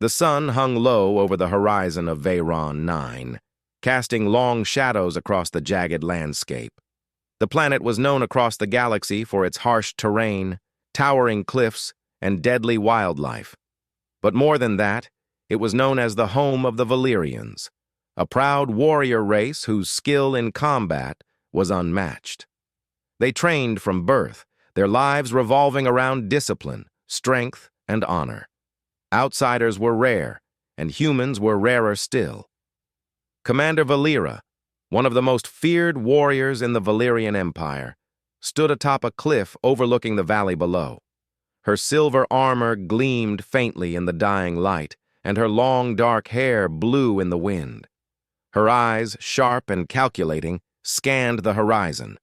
The sun hung low over the horizon of Veyron 9, casting long shadows across the jagged landscape. The planet was known across the galaxy for its harsh terrain, towering cliffs, and deadly wildlife. But more than that, it was known as the home of the Valerians, a proud warrior race whose skill in combat was unmatched. They trained from birth, their lives revolving around discipline, strength, and honor. Outsiders were rare, and humans were rarer still. Commander Valera, one of the most feared warriors in the Valerian Empire, stood atop a cliff overlooking the valley below. Her silver armor gleamed faintly in the dying light, and her long dark hair blew in the wind. Her eyes, sharp and calculating, scanned the horizon.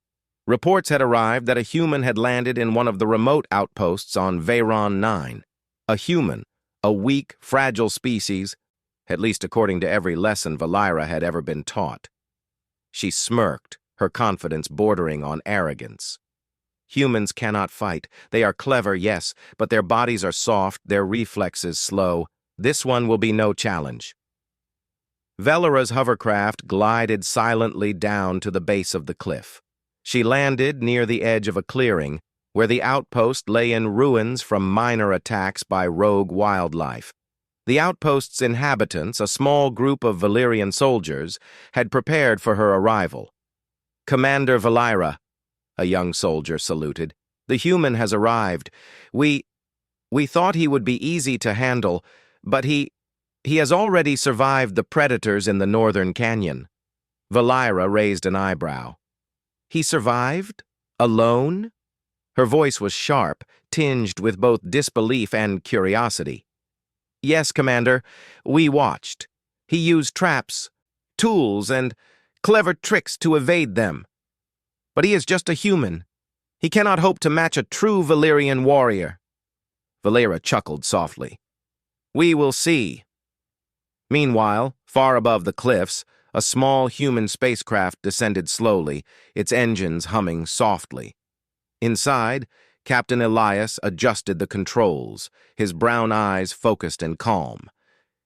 Reports had arrived that a human had landed in one of the remote outposts on Veyron 9. A human, a weak, fragile species, at least according to every lesson Valera had ever been taught. She smirked, her confidence bordering on arrogance. Humans cannot fight. They are clever, yes, but their bodies are soft, their reflexes slow. This one will be no challenge. Valera's hovercraft glided silently down to the base of the cliff. She landed near the edge of a clearing, where the outpost lay in ruins from minor attacks by rogue wildlife. The outpost's inhabitants, a small group of Valerian soldiers, had prepared for her arrival. "Commander Valera," a young soldier saluted, "the human has arrived. We thought he would be easy to handle, but he has already survived the predators in the northern canyon." Valera raised an eyebrow. "He survived? Alone?" Her voice was sharp, tinged with both disbelief and curiosity. "Yes, Commander, we watched. He used traps, tools, and clever tricks to evade them. But he is just a human. He cannot hope to match a true Valerian warrior." Valera chuckled softly. "We will see." Meanwhile, far above the cliffs, a small human spacecraft descended slowly, its engines humming softly. Inside, Captain Elias adjusted the controls, his brown eyes focused and calm.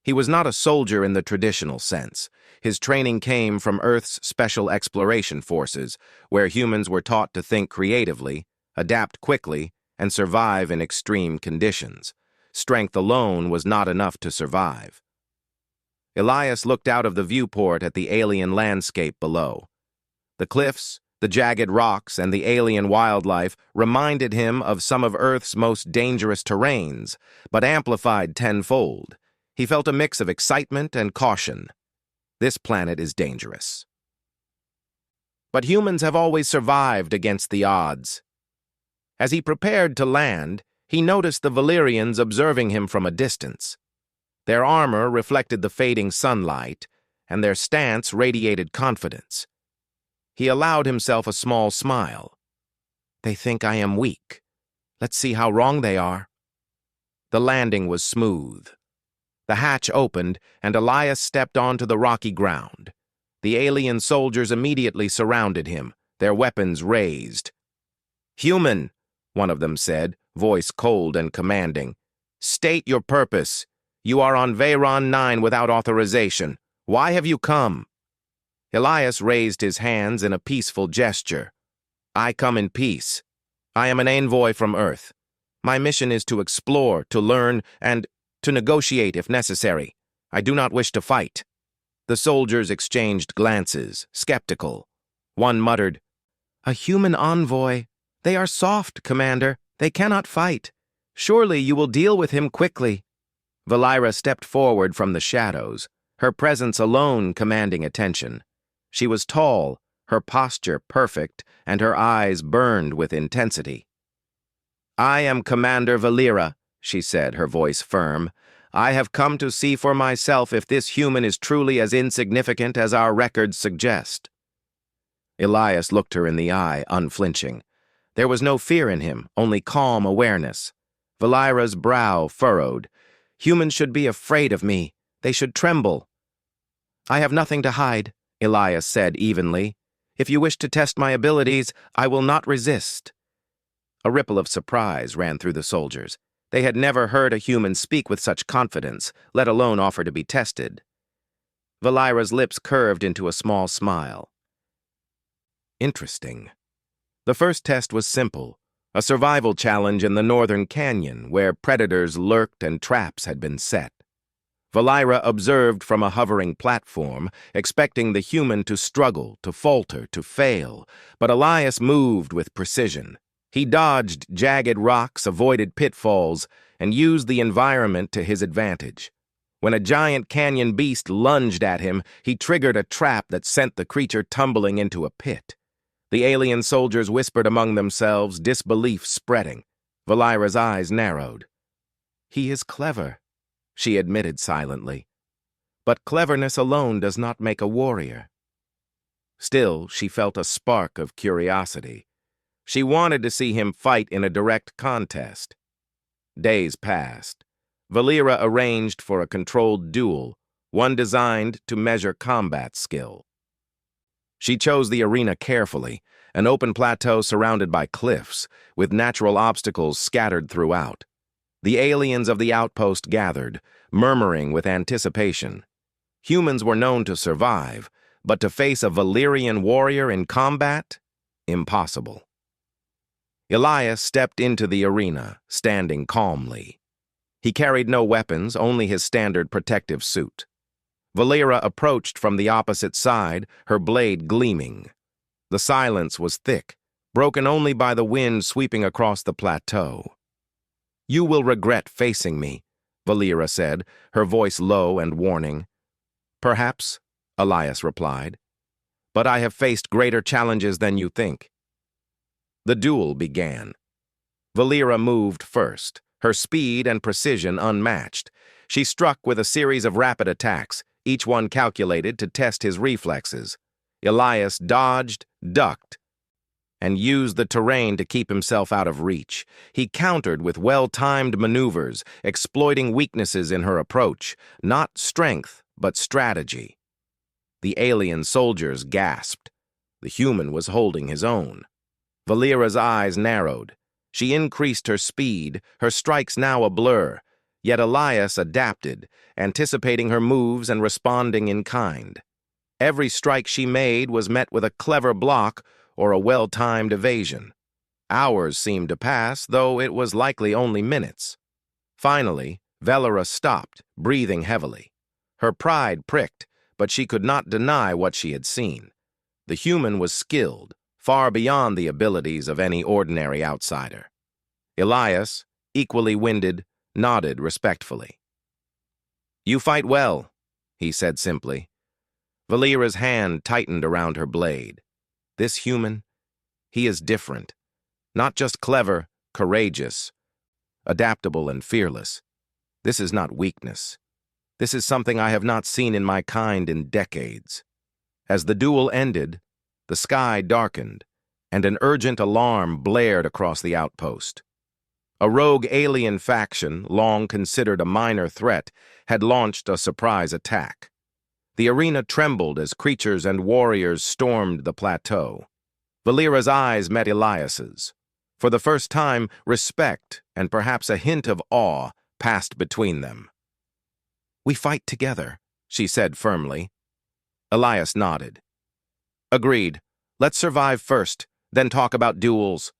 He was not a soldier in the traditional sense. His training came from Earth's Special Exploration Forces, where humans were taught to think creatively, adapt quickly, and survive in extreme conditions. Strength alone was not enough to survive. Elias looked out of the viewport at the alien landscape below. The cliffs, the jagged rocks, and the alien wildlife reminded him of some of Earth's most dangerous terrains, but amplified tenfold. He felt a mix of excitement and caution. This planet is dangerous. But humans have always survived against the odds. As he prepared to land, he noticed the Valerians observing him from a distance. Their armor reflected the fading sunlight, and their stance radiated confidence. He allowed himself a small smile. "They think I am weak. Let's see how wrong they are." The landing was smooth. The hatch opened, and Elias stepped onto the rocky ground. The alien soldiers immediately surrounded him, their weapons raised. "Human," one of them said, voice cold and commanding, "state your purpose. You are on Veyron 9 without authorization. Why have you come?" Elias raised his hands in a peaceful gesture. "I come in peace. I am an envoy from Earth. My mission is to explore, to learn, and to negotiate if necessary. I do not wish to fight." The soldiers exchanged glances, skeptical. One muttered, "A human envoy. They are soft, Commander. They cannot fight. Surely you will deal with him quickly." Valera stepped forward from the shadows, her presence alone commanding attention. She was tall, her posture perfect, and her eyes burned with intensity. "I am Commander Valera," she said, her voice firm. "I have come to see for myself if this human is truly as insignificant as our records suggest." Elias looked her in the eye, unflinching. There was no fear in him, only calm awareness. Valera's brow furrowed. "Humans should be afraid of me. They should tremble." "I have nothing to hide," Elias said evenly. "If you wish to test my abilities, I will not resist." A ripple of surprise ran through the soldiers. They had never heard a human speak with such confidence, let alone offer to be tested. Valira's lips curved into a small smile. Interesting. The first test was simple, a survival challenge in the northern canyon where predators lurked and traps had been set. Valira observed from a hovering platform, expecting the human to struggle, to falter, to fail, but Elias moved with precision. He dodged jagged rocks, avoided pitfalls, and used the environment to his advantage. When a giant canyon beast lunged at him, he triggered a trap that sent the creature tumbling into a pit. The alien soldiers whispered among themselves, disbelief spreading. Valira's eyes narrowed. "He is clever," she admitted silently. "But cleverness alone does not make a warrior." Still, she felt a spark of curiosity. She wanted to see him fight in a direct contest. Days passed. Valira arranged for a controlled duel, one designed to measure combat skill. She chose the arena carefully, an open plateau surrounded by cliffs, with natural obstacles scattered throughout. The aliens of the outpost gathered, murmuring with anticipation. Humans were known to survive, but to face a Valyrian warrior in combat? Impossible. Elias stepped into the arena, standing calmly. He carried no weapons, only his standard protective suit. Valira approached from the opposite side, her blade gleaming. The silence was thick, broken only by the wind sweeping across the plateau. "You will regret facing me," Valira said, her voice low and warning. "Perhaps," Elias replied, "but I have faced greater challenges than you think." The duel began. Valira moved first, her speed and precision unmatched. She struck with a series of rapid attacks, each one calculated to test his reflexes. Elias dodged, ducked, and used the terrain to keep himself out of reach. He countered with well-timed maneuvers, exploiting weaknesses in her approach, not strength, but strategy. The alien soldiers gasped. The human was holding his own. Valira's eyes narrowed. She increased her speed, her strikes now a blur, yet Elias adapted, anticipating her moves and responding in kind. Every strike she made was met with a clever block or a well-timed evasion. Hours seemed to pass, though it was likely only minutes. Finally, Valira stopped, breathing heavily. Her pride pricked, but she could not deny what she had seen. The human was skilled, far beyond the abilities of any ordinary outsider. Elias, equally winded, nodded respectfully. "You fight well," he said simply. Valira's hand tightened around her blade. This human, he is different. Not just clever, courageous, adaptable and fearless. This is not weakness. This is something I have not seen in my kind in decades. As the duel ended, the sky darkened, and an urgent alarm blared across the outpost. A rogue alien faction, long considered a minor threat, had launched a surprise attack. The arena trembled as creatures and warriors stormed the plateau. Valira's eyes met Elias's. For the first time, respect and perhaps a hint of awe passed between them. "We fight together," she said firmly. Elias nodded. "Agreed. Let's survive first, then talk about duels."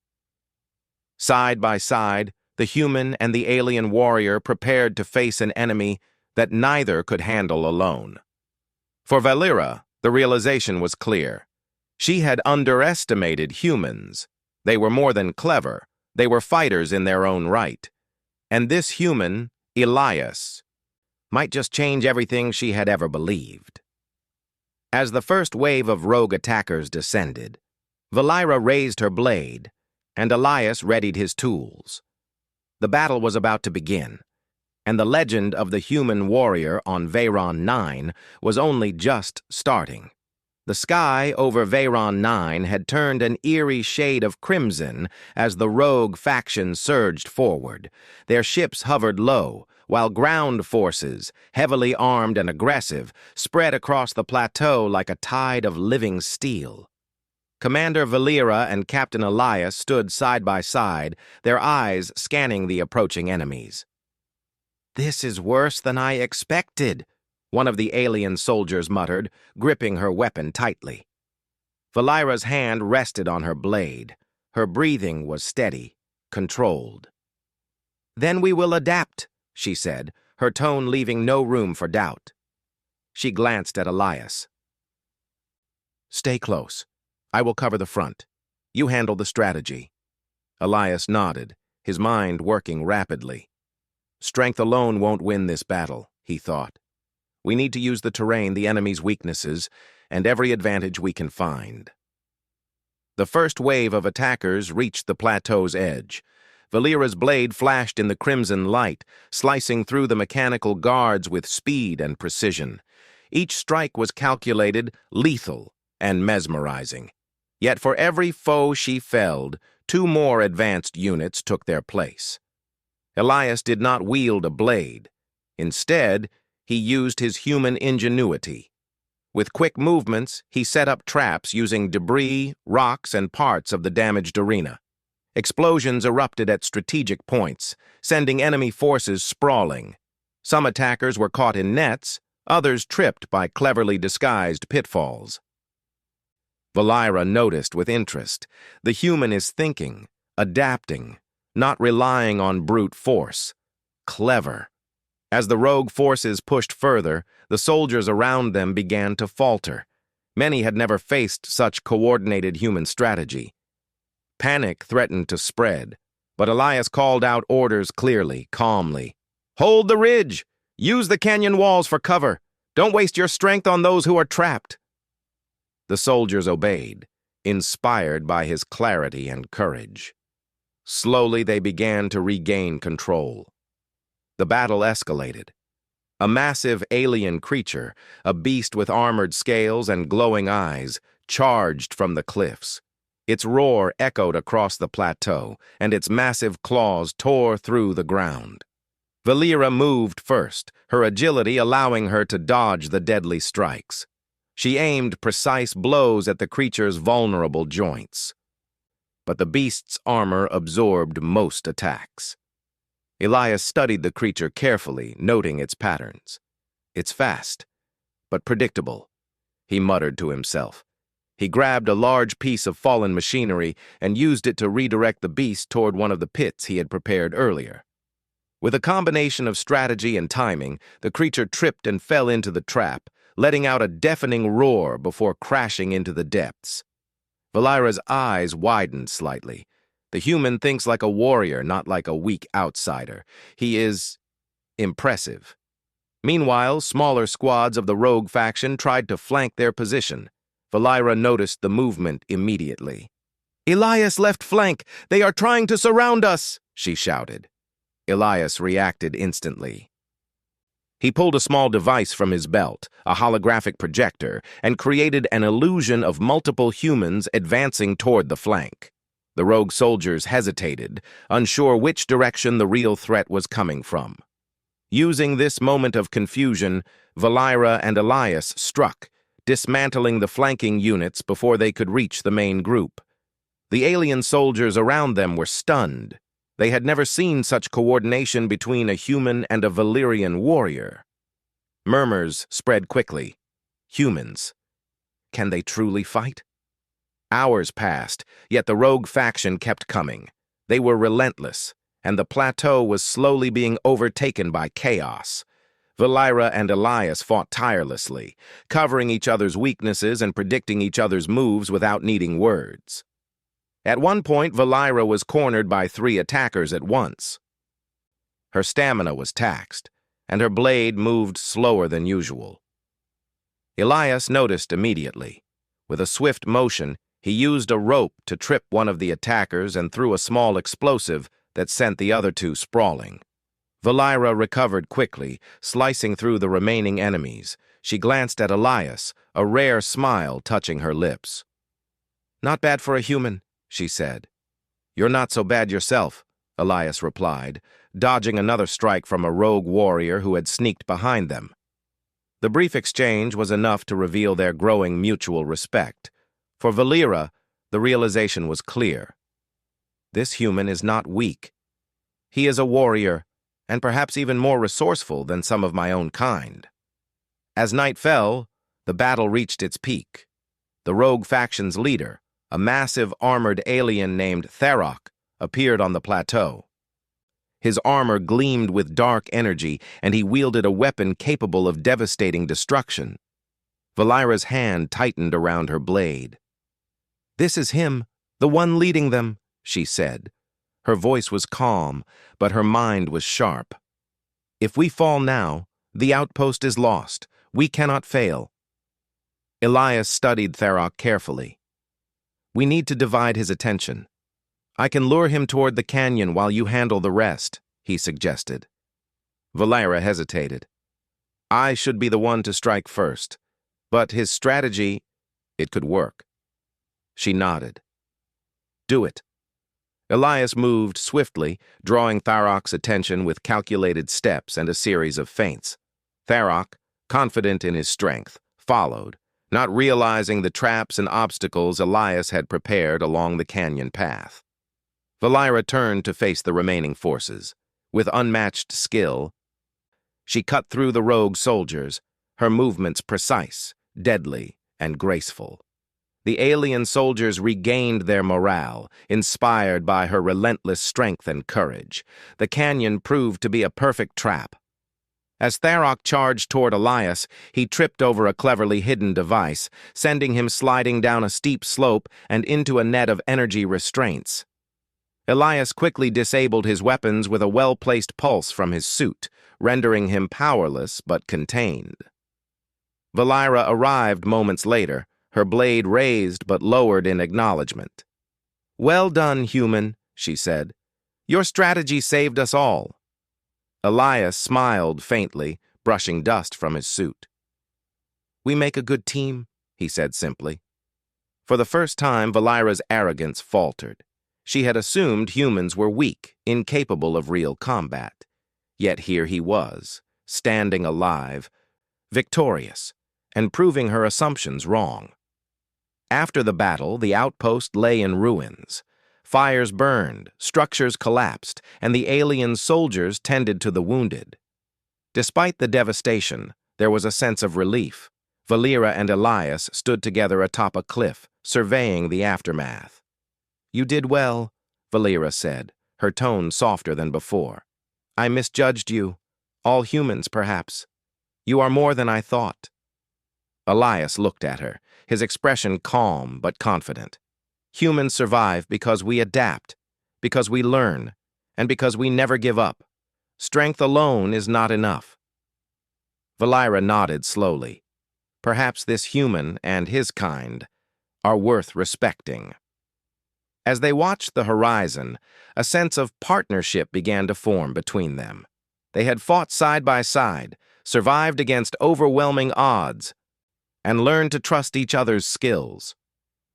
Side by side, the human and the alien warrior prepared to face an enemy that neither could handle alone. For Valira, the realization was clear. She had underestimated humans. They were more than clever. They were fighters in their own right. And this human, Elias, might just change everything she had ever believed. As the first wave of rogue attackers descended, Valira raised her blade, and Elias readied his tools. The battle was about to begin, and the legend of the human warrior on Veyron 9 was only just starting. The sky over Veyron 9 had turned an eerie shade of crimson as the rogue faction surged forward. Their ships hovered low, while ground forces, heavily armed and aggressive, spread across the plateau like a tide of living steel. Commander Valera and Captain Elias stood side by side, their eyes scanning the approaching enemies. "This is worse than I expected," one of the alien soldiers muttered, gripping her weapon tightly. Valera's hand rested on her blade. Her breathing was steady, controlled. "Then we will adapt," she said, her tone leaving no room for doubt. She glanced at Elias. "Stay close. I will cover the front. You handle the strategy." Elias nodded, his mind working rapidly. Strength alone won't win this battle, he thought. We need to use the terrain, the enemy's weaknesses, and every advantage we can find. The first wave of attackers reached the plateau's edge. Valera's blade flashed in the crimson light, slicing through the mechanical guards with speed and precision. Each strike was calculated, lethal, and mesmerizing. Yet for every foe she felled, 2 more advanced units took their place. Elias did not wield a blade. Instead, he used his human ingenuity. With quick movements, he set up traps using debris, rocks, and parts of the damaged arena. Explosions erupted at strategic points, sending enemy forces sprawling. Some attackers were caught in nets, others tripped by cleverly disguised pitfalls. Valera noticed with interest. The human is thinking, adapting, not relying on brute force. Clever. As the rogue forces pushed further, the soldiers around them began to falter. Many had never faced such coordinated human strategy. Panic threatened to spread, but Elias called out orders clearly, calmly. "Hold the ridge! Use the canyon walls for cover! Don't waste your strength on those who are trapped!" The soldiers obeyed, inspired by his clarity and courage. Slowly they began to regain control. The battle escalated. A massive alien creature, a beast with armored scales and glowing eyes, charged from the cliffs. Its roar echoed across the plateau, and its massive claws tore through the ground. Valera moved first, her agility allowing her to dodge the deadly strikes. She aimed precise blows at the creature's vulnerable joints. But the beast's armor absorbed most attacks. Elias studied the creature carefully, noting its patterns. "It's fast, but predictable," he muttered to himself. He grabbed a large piece of fallen machinery and used it to redirect the beast toward one of the pits he had prepared earlier. With a combination of strategy and timing, the creature tripped and fell into the trap, letting out a deafening roar before crashing into the depths. Valera's eyes widened slightly. The human thinks like a warrior, not like a weak outsider. He is impressive. Meanwhile, smaller squads of the rogue faction tried to flank their position. Valera noticed the movement immediately. "Elias' left flank! They are trying to surround us!" she shouted. Elias reacted instantly. He pulled a small device from his belt, a holographic projector, and created an illusion of multiple humans advancing toward the flank. The rogue soldiers hesitated, unsure which direction the real threat was coming from. Using this moment of confusion, Valera and Elias struck, dismantling the flanking units before they could reach the main group. The alien soldiers around them were stunned. They had never seen such coordination between a human and a Valerian warrior. Murmurs spread quickly. Humans. Can they truly fight? Hours passed, yet the rogue faction kept coming. They were relentless, and the plateau was slowly being overtaken by chaos. Valera and Elias fought tirelessly, covering each other's weaknesses and predicting each other's moves without needing words. At one point, Valera was cornered by 3 attackers at once. Her stamina was taxed, and her blade moved slower than usual. Elias noticed immediately. With a swift motion, he used a rope to trip one of the attackers and threw a small explosive that sent the other 2 sprawling. Valera recovered quickly, slicing through the remaining enemies. She glanced at Elias, a rare smile touching her lips. "Not bad for a human," she said. "You're not so bad yourself," Elias replied, dodging another strike from a rogue warrior who had sneaked behind them. The brief exchange was enough to reveal their growing mutual respect. For Valera, The realization was clear. This human is not weak. He is a warrior, and perhaps even more resourceful than some of my own kind. As night fell, the battle reached its peak. The rogue faction's leader, a massive armored alien named Tharok, appeared on the plateau. His armor gleamed with dark energy, and he wielded a weapon capable of devastating destruction. Valeira's hand tightened around her blade. "This is him, the one leading them," she said. Her voice was calm, but her mind was sharp. "If we fall now, the outpost is lost. We cannot fail." Elias studied Tharok carefully. "We need to divide his attention. I can lure him toward the canyon while you handle the rest," he suggested. Valeira hesitated. "I should be the one to strike first, but his strategy, it could work." She nodded. "Do it." Elias moved swiftly, drawing Tharok's attention with calculated steps and a series of feints. Tharok, confident in his strength, followed, not realizing the traps and obstacles Elias had prepared along the canyon path. Valeira turned to face the remaining forces. With unmatched skill, she cut through the rogue soldiers, her movements precise, deadly, and graceful. The alien soldiers regained their morale, inspired by her relentless strength and courage. The canyon proved to be a perfect trap. As Tharok charged toward Elias, he tripped over a cleverly hidden device, sending him sliding down a steep slope and into a net of energy restraints. Elias quickly disabled his weapons with a well-placed pulse from his suit, rendering him powerless but contained. Valeira arrived moments later, her blade raised but lowered in acknowledgement. "Well done, human," she said. "Your strategy saved us all." Elias smiled faintly, brushing dust from his suit. "We make a good team," he said simply. For the first time, Valeira's arrogance faltered. She had assumed humans were weak, incapable of real combat. Yet here he was, standing alive, victorious, and proving her assumptions wrong. After the battle, the outpost lay in ruins. Fires burned, structures collapsed, and the alien soldiers tended to the wounded. Despite the devastation, there was a sense of relief. Valeira and Elias stood together atop a cliff, surveying the aftermath. "You did well," Valeira said, her tone softer than before. "I misjudged you. All humans, perhaps. You are more than I thought." Elias looked at her, his expression calm but confident. "Humans survive because we adapt, because we learn, and because we never give up. Strength alone is not enough." Valeira nodded slowly. Perhaps this human and his kind are worth respecting. As they watched the horizon, a sense of partnership began to form between them. They had fought side by side, survived against overwhelming odds, and learned to trust each other's skills.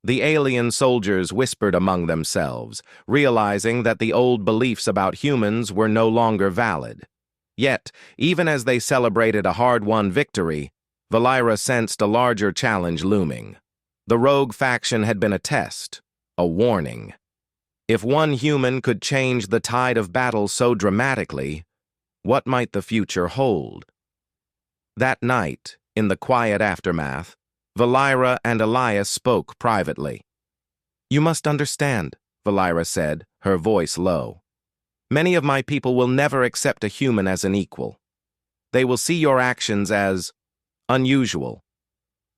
The alien soldiers whispered among themselves, realizing that the old beliefs about humans were no longer valid. Yet, even as they celebrated a hard-won victory, Valeira sensed a larger challenge looming. The rogue faction had been a test, a warning. If one human could change the tide of battle so dramatically, what might the future hold? That night, in the quiet aftermath, Valeira and Elias spoke privately. "You must understand," Valeira said, her voice low. "Many of my people will never accept a human as an equal. They will see your actions as unusual,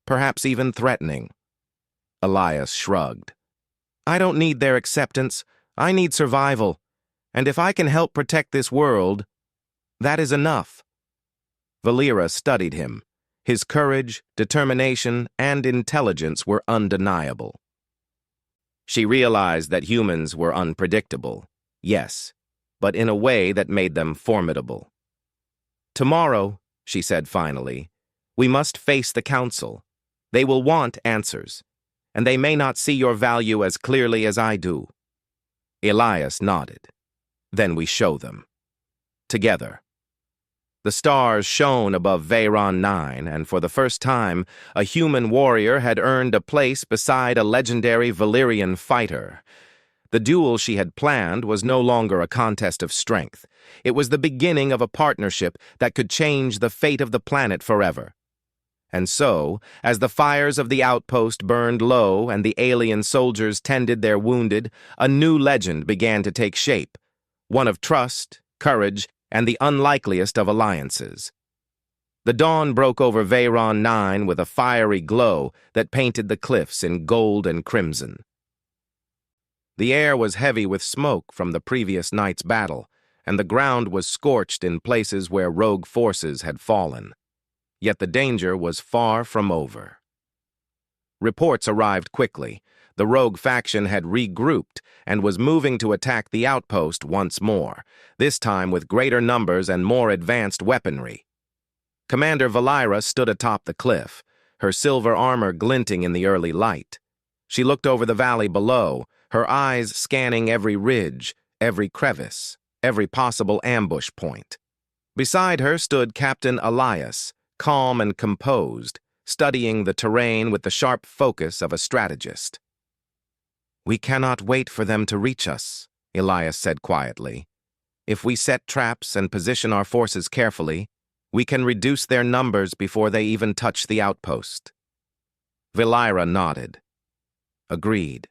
perhaps even threatening." Elias shrugged. "I don't need their acceptance. I need survival. And if I can help protect this world, that is enough." Valeira studied him. His courage, determination, and intelligence were undeniable. She realized that humans were unpredictable, yes, but in a way that made them formidable. "Tomorrow," she said finally, "we must face the council. They will want answers, and they may not see your value as clearly as I do." Elias nodded. "Then we show them. Together." The stars shone above Veyron 9, and for the first time, a human warrior had earned a place beside a legendary Valyrian fighter. The duel she had planned was no longer a contest of strength. It was the beginning of a partnership that could change the fate of the planet forever. And so, as the fires of the outpost burned low and the alien soldiers tended their wounded, a new legend began to take shape, one of trust, courage, and the unlikeliest of alliances. The dawn broke over Veyron 9 with a fiery glow that painted the cliffs in gold and crimson. The air was heavy with smoke from the previous night's battle, and the ground was scorched in places where rogue forces had fallen. Yet the danger was far from over. Reports arrived quickly. The rogue faction had regrouped and was moving to attack the outpost once more, this time with greater numbers and more advanced weaponry. Commander Valyra stood atop the cliff, her silver armor glinting in the early light. She looked over the valley below, her eyes scanning every ridge, every crevice, every possible ambush point. Beside her stood Captain Elias, calm and composed, studying the terrain with the sharp focus of a strategist. "We cannot wait for them to reach us," Elias said quietly. "If we set traps and position our forces carefully, we can reduce their numbers before they even touch the outpost." Valyra nodded. "Agreed.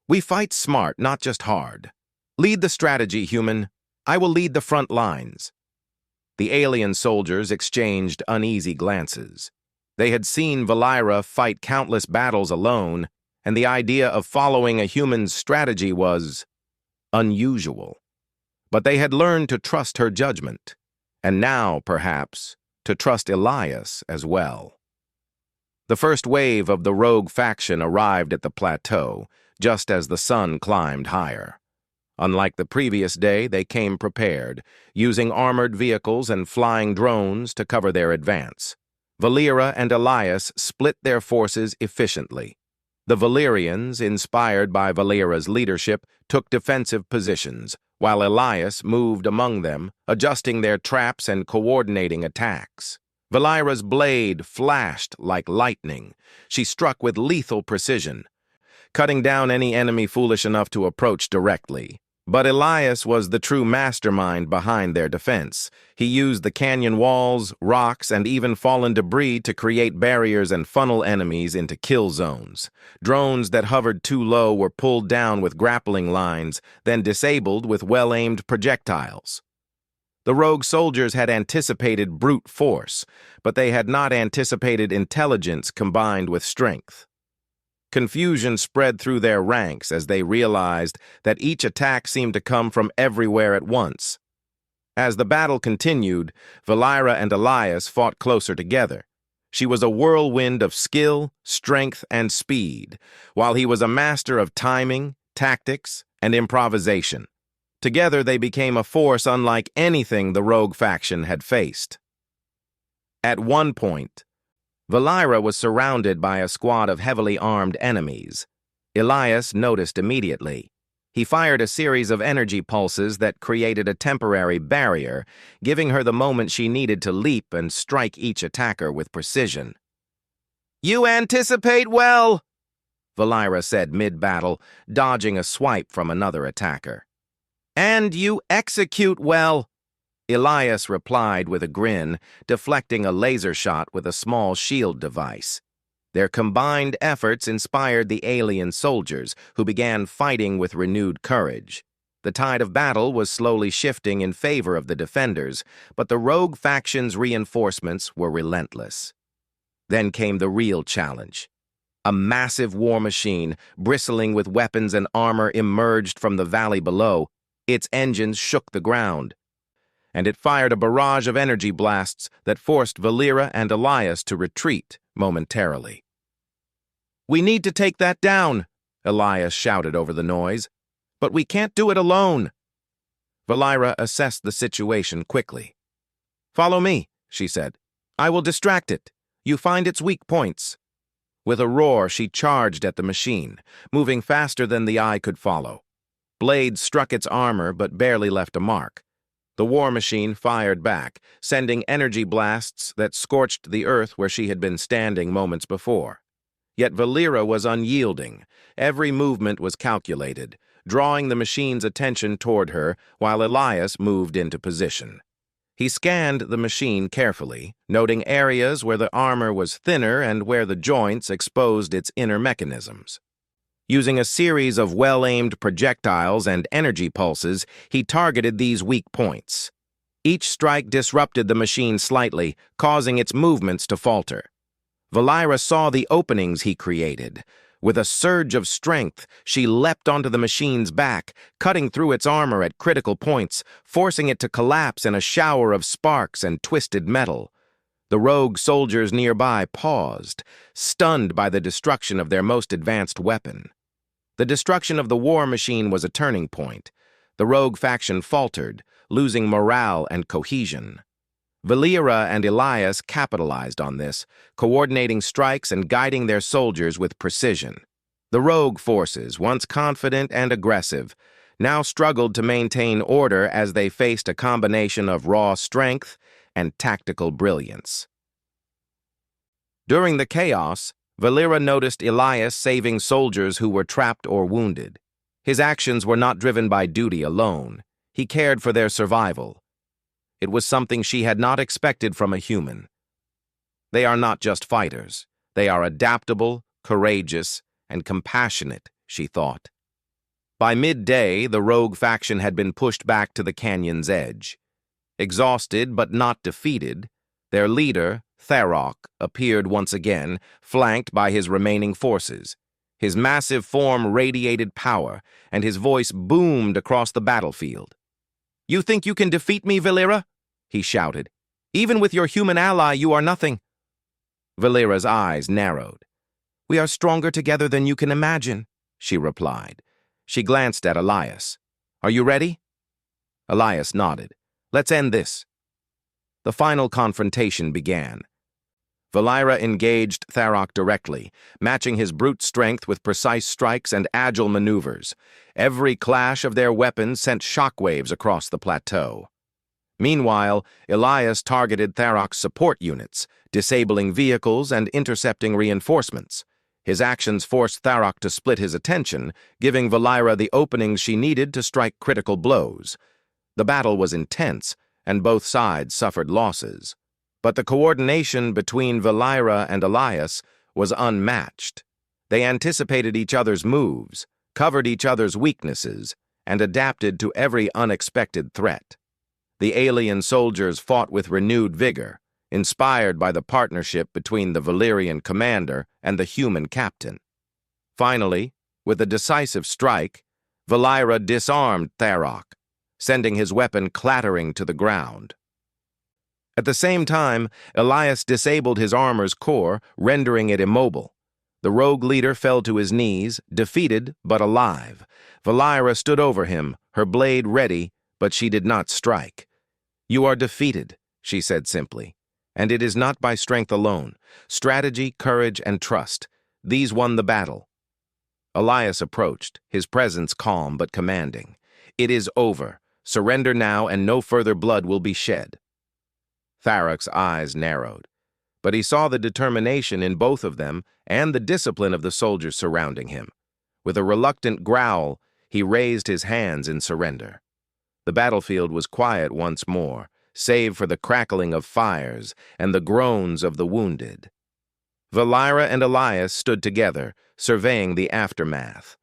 We fight smart, not just hard. Lead the strategy, human. I will lead the front lines." The alien soldiers exchanged uneasy glances. They had seen Valyra fight countless battles alone, and the idea of following a human's strategy was unusual. But they had learned to trust her judgment, and now, perhaps, to trust Elias as well. The first wave of the rogue faction arrived at the plateau, just as the sun climbed higher. Unlike the previous day, they came prepared, using armored vehicles and flying drones to cover their advance. Valyra and Elias split their forces efficiently. The Valyrians, inspired by Valyra's leadership, took defensive positions, while Elias moved among them, adjusting their traps and coordinating attacks. Valyra's blade flashed like lightning. She struck with lethal precision, cutting down any enemy foolish enough to approach directly. But Elias was the true mastermind behind their defense. He used the canyon walls, rocks, and even fallen debris to create barriers and funnel enemies into kill zones. Drones that hovered too low were pulled down with grappling lines, then disabled with well-aimed projectiles. The rogue soldiers had anticipated brute force, but they had not anticipated intelligence combined with strength. Confusion spread through their ranks as they realized that each attack seemed to come from everywhere at once. As the battle continued, Valyra and Elias fought closer together. She was a whirlwind of skill, strength, and speed, while he was a master of timing, tactics, and improvisation. Together they became a force unlike anything the rogue faction had faced. At one point, Valyra was surrounded by a squad of heavily armed enemies. Elias noticed immediately. He fired a series of energy pulses that created a temporary barrier, giving her the moment she needed to leap and strike each attacker with precision. "You anticipate well," Valyra said mid-battle, dodging a swipe from another attacker. "And you execute well," Elias replied with a grin, deflecting a laser shot with a small shield device. Their combined efforts inspired the alien soldiers, who began fighting with renewed courage. The tide of battle was slowly shifting in favor of the defenders, but the rogue faction's reinforcements were relentless. Then came the real challenge. A massive war machine, bristling with weapons and armor, emerged from the valley below. Its engines shook the ground, and it fired a barrage of energy blasts that forced Valyra and Elias to retreat momentarily. "We need to take that down," Elias shouted over the noise. "But we can't do it alone." Valyra assessed the situation quickly. "Follow me," she said. "I will distract it. You find its weak points." With a roar, she charged at the machine, moving faster than the eye could follow. Blades struck its armor but barely left a mark. The war machine fired back, sending energy blasts that scorched the earth where she had been standing moments before. Yet Valera was unyielding. Every movement was calculated, drawing the machine's attention toward her while Elias moved into position. He scanned the machine carefully, noting areas where the armor was thinner and where the joints exposed its inner mechanisms. Using a series of well-aimed projectiles and energy pulses, he targeted these weak points. Each strike disrupted the machine slightly, causing its movements to falter. Valera saw the openings he created. With a surge of strength, she leapt onto the machine's back, cutting through its armor at critical points, forcing it to collapse in a shower of sparks and twisted metal. The rogue soldiers nearby paused, stunned by the destruction of their most advanced weapon. The destruction of the war machine was a turning point. The rogue faction faltered, losing morale and cohesion. Valera and Elias capitalized on this, coordinating strikes and guiding their soldiers with precision. The rogue forces, once confident and aggressive, now struggled to maintain order as they faced a combination of raw strength and tactical brilliance. During the chaos, Valera noticed Elias saving soldiers who were trapped or wounded. His actions were not driven by duty alone. He cared for their survival. It was something she had not expected from a human. They are not just fighters. They are adaptable, courageous, and compassionate, she thought. By midday, the rogue faction had been pushed back to the canyon's edge. Exhausted but not defeated, their leader, Tharok, appeared once again, flanked by his remaining forces. His massive form radiated power, and his voice boomed across the battlefield. "You think you can defeat me, Valera?" he shouted. "Even with your human ally, you are nothing." Valera's eyes narrowed. "We are stronger together than you can imagine," she replied. She glanced at Elias. "Are you ready?" Elias nodded. "Let's end this." The final confrontation began. Valera engaged Tharok directly, matching his brute strength with precise strikes and agile maneuvers. Every clash of their weapons sent shockwaves across the plateau. Meanwhile, Elias targeted Tharok's support units, disabling vehicles and intercepting reinforcements. His actions forced Tharok to split his attention, giving Valera the openings she needed to strike critical blows. The battle was intense, and both sides suffered losses. But the coordination between Valera and Elias was unmatched. They anticipated each other's moves, covered each other's weaknesses, and adapted to every unexpected threat. The alien soldiers fought with renewed vigor, inspired by the partnership between the Valerian commander and the human captain. Finally, with a decisive strike, Valera disarmed Tharok, sending his weapon clattering to the ground. At the same time, Elias disabled his armor's core, rendering it immobile. The rogue leader fell to his knees, defeated but alive. Valera stood over him, her blade ready, but she did not strike. "You are defeated," she said simply. "And it is not by strength alone. Strategy, courage, and trust. These won the battle." Elias approached, his presence calm but commanding. "It is over. Surrender now, and no further blood will be shed." Tharok's eyes narrowed, but he saw the determination in both of them and the discipline of the soldiers surrounding him. With a reluctant growl, he raised his hands in surrender. The battlefield was quiet once more, save for the crackling of fires and the groans of the wounded. Valera and Elias stood together, surveying the aftermath.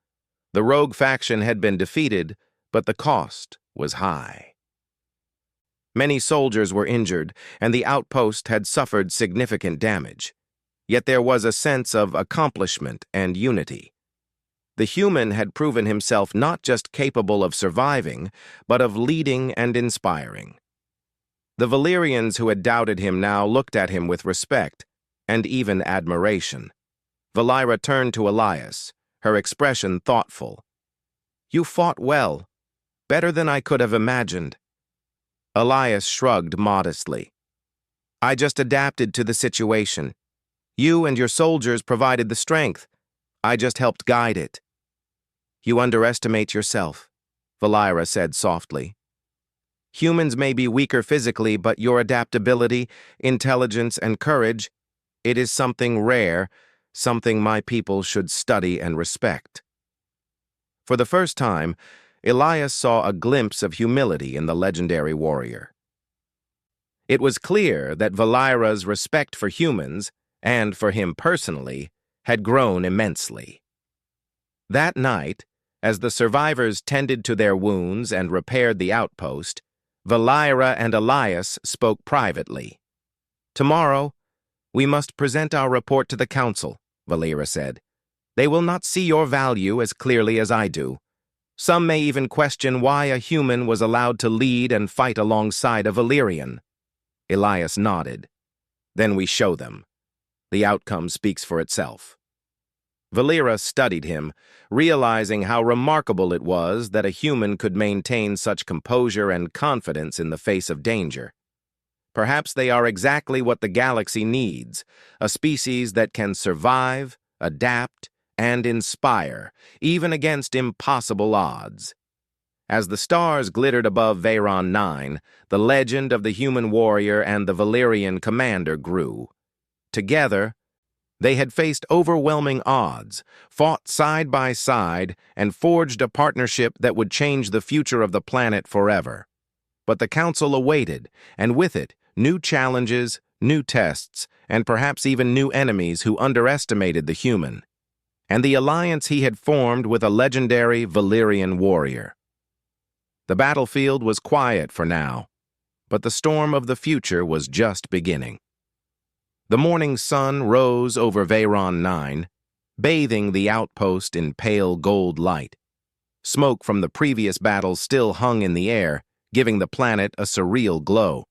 The rogue faction had been defeated, but the cost was high. Many soldiers were injured, and the outpost had suffered significant damage. Yet there was a sense of accomplishment and unity. The human had proven himself not just capable of surviving, but of leading and inspiring. The Valerians who had doubted him now looked at him with respect and even admiration. Valera turned to Elias, her expression thoughtful. "You fought well, better than I could have imagined." Elias shrugged modestly. "I just adapted to the situation. You and your soldiers provided the strength. I just helped guide it." "You underestimate yourself," Valera said softly. Humans may be weaker physically, but your adaptability, intelligence, and courage, it is something rare, something my people should study and respect." For the first time, Elias saw a glimpse of humility in the legendary warrior. It was clear that Valira's respect for humans, and for him personally, had grown immensely. That night, as the survivors tended to their wounds and repaired the outpost, Valira and Elias spoke privately. "Tomorrow, we must present our report to the council," Valira said. "They will not see your value as clearly as I do. Some may even question why a human was allowed to lead and fight alongside a Valyrian." Elias nodded. "Then we show them. The outcome speaks for itself." Valira studied him, realizing how remarkable it was that a human could maintain such composure and confidence in the face of danger. Perhaps they are exactly what the galaxy needs, a species that can survive, adapt, and inspire, even against impossible odds. As the stars glittered above Veyron 9, the legend of the human warrior and the Valyrian commander grew. Together, they had faced overwhelming odds, fought side by side, and forged a partnership that would change the future of the planet forever. But the Council awaited, and with it, new challenges, new tests, and perhaps even new enemies who underestimated the human, and the alliance he had formed with a legendary Valyrian warrior. The battlefield was quiet for now, but the storm of the future was just beginning. The morning sun rose over Veyron 9, bathing the outpost in pale gold light. Smoke from the previous battle still hung in the air, giving the planet a surreal glow.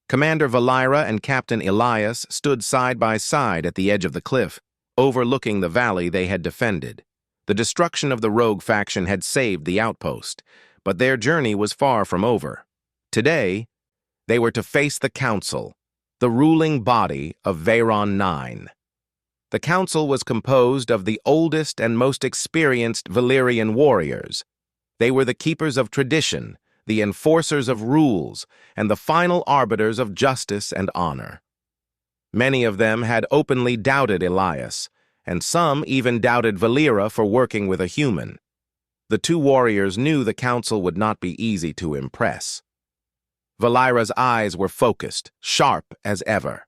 Commander Valira and Captain Elias stood side by side at the edge of the cliff, overlooking the valley they had defended. The destruction of the rogue faction had saved the outpost, but their journey was far from over. Today, they were to face the Council, the ruling body of Veyron 9. The Council was composed of the oldest and most experienced Valyrian warriors. They were the keepers of tradition, the enforcers of rules, and the final arbiters of justice and honor. Many of them had openly doubted Elias, and some even doubted Valira for working with a human. The two warriors knew the Council would not be easy to impress. Valira's eyes were focused, sharp as ever.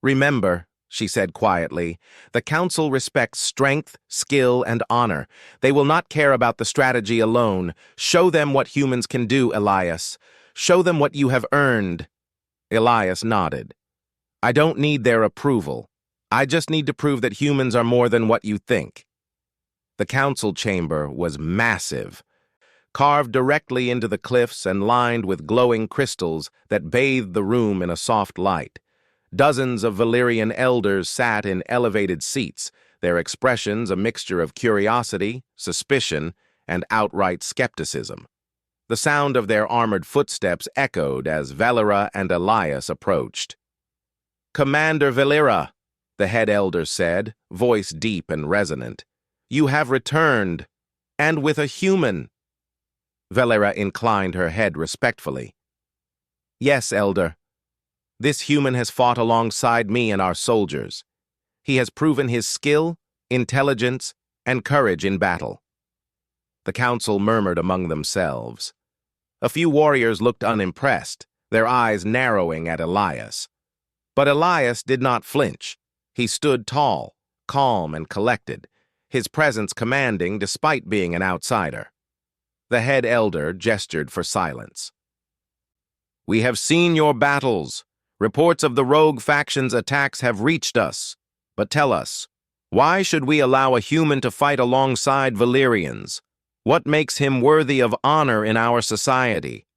"Remember," she said quietly, "the Council respects strength, skill, and honor. They will not care about the strategy alone. Show them what humans can do, Elias. Show them what you have earned." Elias nodded. "I don't need their approval. I just need to prove that humans are more than what you think." The council chamber was massive, carved directly into the cliffs and lined with glowing crystals that bathed the room in a soft light. Dozens of Valyrian elders sat in elevated seats, their expressions a mixture of curiosity, suspicion, and outright skepticism. The sound of their armored footsteps echoed as Valira and Elias approached. "Commander Valira," the head elder said, voice deep and resonant, "you have returned, and with a human." Valira inclined her head respectfully. "Yes, elder. This human has fought alongside me and our soldiers. He has proven his skill, intelligence, and courage in battle." The council murmured among themselves. A few warriors looked unimpressed, their eyes narrowing at Elias. But Elias did not flinch. He stood tall, calm and collected, his presence commanding despite being an outsider. The head elder gestured for silence. "We have seen your battles. Reports of the rogue faction's attacks have reached us. But tell us, why should we allow a human to fight alongside Valyrians? What makes him worthy of honor in our society?"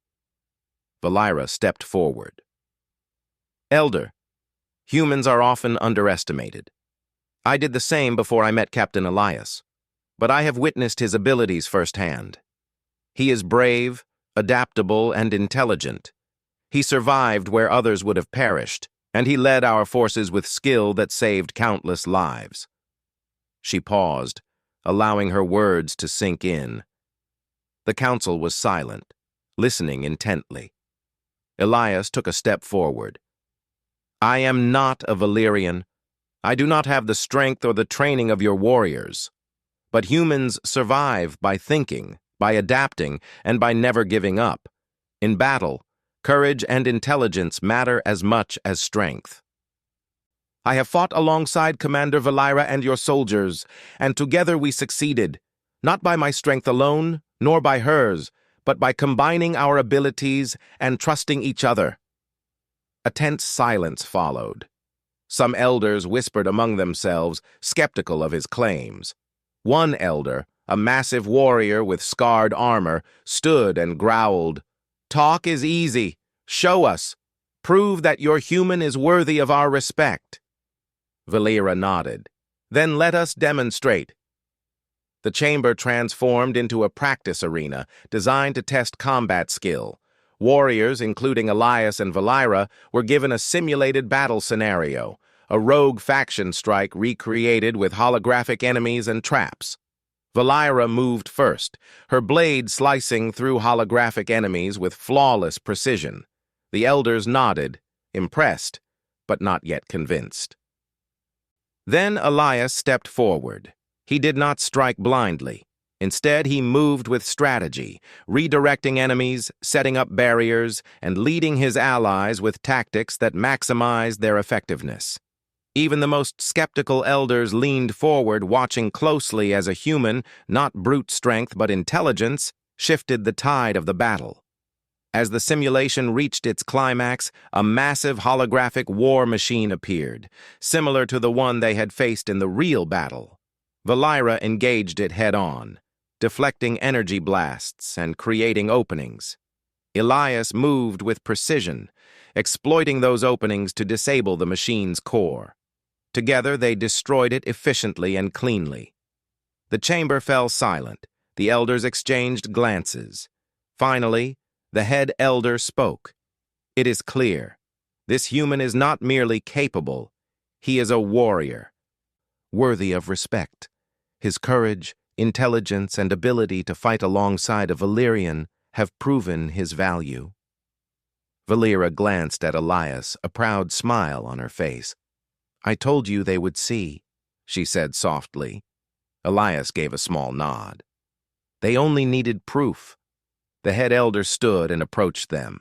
Valira stepped forward. "Elder, humans are often underestimated. I did the same before I met Captain Elias, but I have witnessed his abilities firsthand. He is brave, adaptable, and intelligent. He survived where others would have perished, and he led our forces with skill that saved countless lives." She paused, allowing her words to sink in. The council was silent, listening intently. Elias took a step forward. "I am not a Valyrian. I do not have the strength or the training of your warriors. But humans survive by thinking, by adapting, and by never giving up. In battle, courage and intelligence matter as much as strength. I have fought alongside Commander Valyra and your soldiers, and together we succeeded, not by my strength alone, nor by hers, but by combining our abilities and trusting each other." A tense silence followed. Some elders whispered among themselves, skeptical of his claims. One elder, a massive warrior with scarred armor, stood and growled, "Talk is easy. Show us. Prove that your human is worthy of our respect." Valyra nodded. "Then let us demonstrate." The chamber transformed into a practice arena designed to test combat skill. Warriors, including Elias and Valyra, were given a simulated battle scenario, a rogue faction strike recreated with holographic enemies and traps. Valyra moved first, her blade slicing through holographic enemies with flawless precision. The elders nodded, impressed, but not yet convinced. Then Elias stepped forward. He did not strike blindly. Instead, he moved with strategy, redirecting enemies, setting up barriers, and leading his allies with tactics that maximized their effectiveness. Even the most skeptical elders leaned forward, watching closely as a human, not brute strength but intelligence, shifted the tide of the battle. As the simulation reached its climax, a massive holographic war machine appeared, similar to the one they had faced in the real battle. Valyra engaged it head-on, deflecting energy blasts and creating openings. Elias moved with precision, exploiting those openings to disable the machine's core. Together, they destroyed it efficiently and cleanly. The chamber fell silent. The elders exchanged glances. Finally, the head elder spoke. "It is clear. This human is not merely capable. He is a warrior, worthy of respect. His courage, intelligence, and ability to fight alongside a Valyrian have proven his value." Valyra glanced at Elias, a proud smile on her face. "I told you they would see," she said softly. Elias gave a small nod. They only needed proof. The head elder stood and approached them.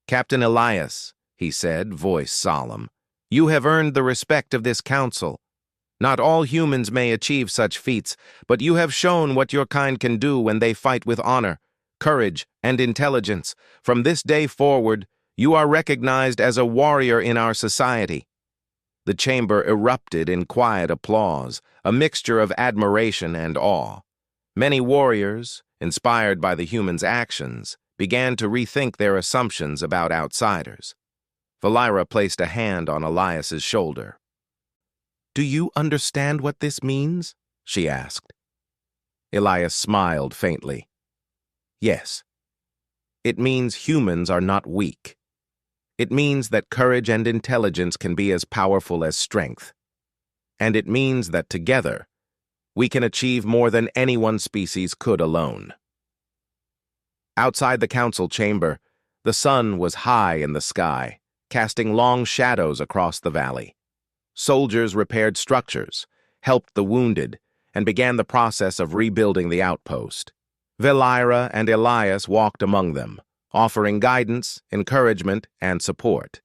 "Captain Elias," he said, voice solemn, "you have earned the respect of this council. Not all humans may achieve such feats, but you have shown what your kind can do when they fight with honor, courage, and intelligence. From this day forward, you are recognized as a warrior in our society." The chamber erupted in quiet applause, a mixture of admiration and awe. Many warriors, inspired by the humans' actions, began to rethink their assumptions about outsiders. Valyra placed a hand on Elias's shoulder. "Do you understand what this means?" she asked. Elias smiled faintly. "Yes. It means humans are not weak. It means that courage and intelligence can be as powerful as strength. And it means that together, we can achieve more than any one species could alone." Outside the council chamber, the sun was high in the sky, casting long shadows across the valley. Soldiers repaired structures, helped the wounded, and began the process of rebuilding the outpost. Valyra and Elias walked among them, offering guidance, encouragement, and support.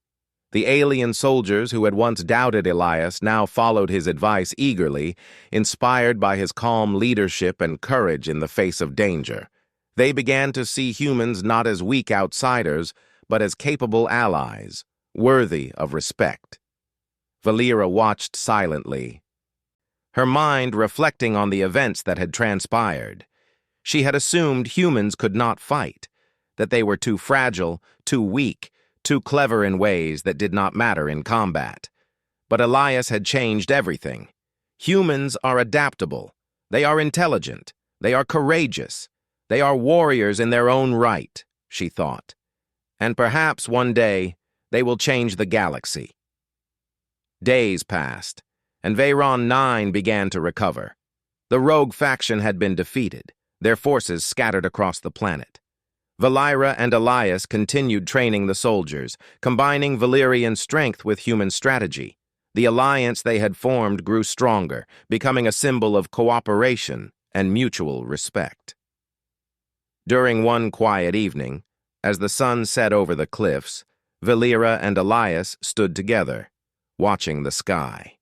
The alien soldiers who had once doubted Elias now followed his advice eagerly, inspired by his calm leadership and courage in the face of danger. They began to see humans not as weak outsiders, but as capable allies, worthy of respect. Valyra watched silently, her mind reflecting on the events that had transpired. She had assumed humans could not fight, that they were too fragile, too weak, too clever in ways that did not matter in combat. But Elias had changed everything. Humans are adaptable. They are intelligent. They are courageous. They are warriors in their own right, she thought. And perhaps one day they will change the galaxy. Days passed, and Veyron 9 began to recover. The rogue faction had been defeated, their forces scattered across the planet. Valera and Elias continued training the soldiers, combining Valyrian strength with human strategy. The alliance they had formed grew stronger, becoming a symbol of cooperation and mutual respect. During one quiet evening, as the sun set over the cliffs, Valera and Elias stood together, watching the sky.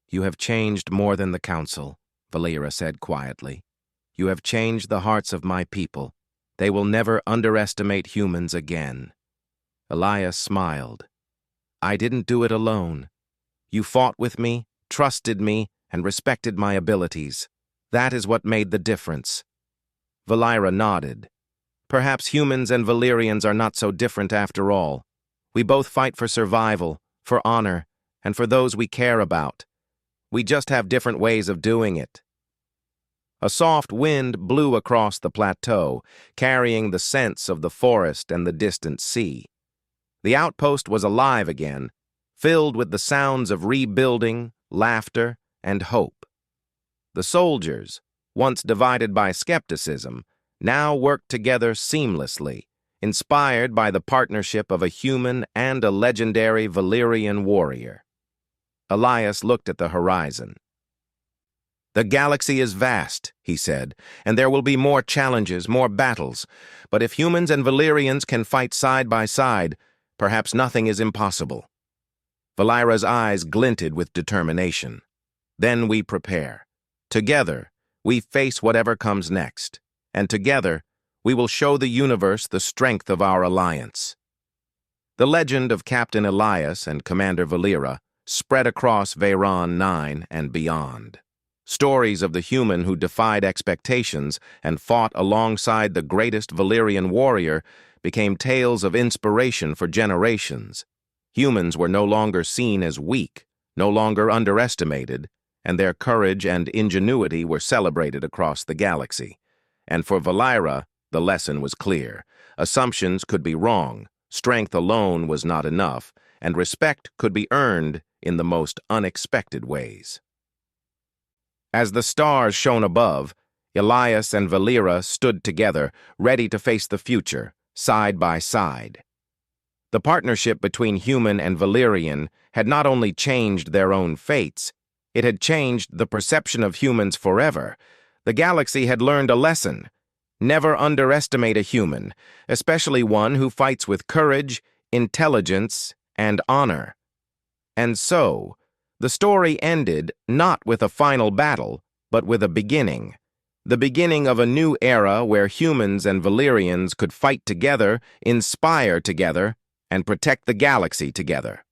"You have changed more than the council," Valera said quietly. "You have changed the hearts of my people. They will never underestimate humans again." Elias smiled. "I didn't do it alone. You fought with me, trusted me, and respected my abilities. That is what made the difference." Valera nodded. "Perhaps humans and Valyrians are not so different after all. We both fight for survival, for honor, and for those we care about. We just have different ways of doing it." A soft wind blew across the plateau, carrying the scents of the forest and the distant sea. The outpost was alive again, filled with the sounds of rebuilding, laughter, and hope. The soldiers, once divided by skepticism, now worked together seamlessly, inspired by the partnership of a human and a legendary Valyrian warrior. Elias looked at the horizon. "The galaxy is vast," he said, "and there will be more challenges, more battles. But if humans and Valyrians can fight side by side, perhaps nothing is impossible." Valera's eyes glinted with determination. "Then we prepare. Together, we face whatever comes next. And together, we will show the universe the strength of our alliance." The legend of Captain Elias and Commander Valera spread across Veyron 9 and beyond. Stories of the human who defied expectations and fought alongside the greatest Valyrian warrior became tales of inspiration for generations. Humans were no longer seen as weak, no longer underestimated, and their courage and ingenuity were celebrated across the galaxy. And for Valera, the lesson was clear. Assumptions could be wrong, strength alone was not enough, and respect could be earned in the most unexpected ways. As the stars shone above, Elias and Valera stood together, ready to face the future, side by side. The partnership between human and Valyrian had not only changed their own fates, it had changed the perception of humans forever. The galaxy had learned a lesson. Never underestimate a human, especially one who fights with courage, intelligence, and honor. And so, the story ended not with a final battle, but with a beginning. The beginning of a new era where humans and Valyrians could fight together, inspire together, and protect the galaxy together.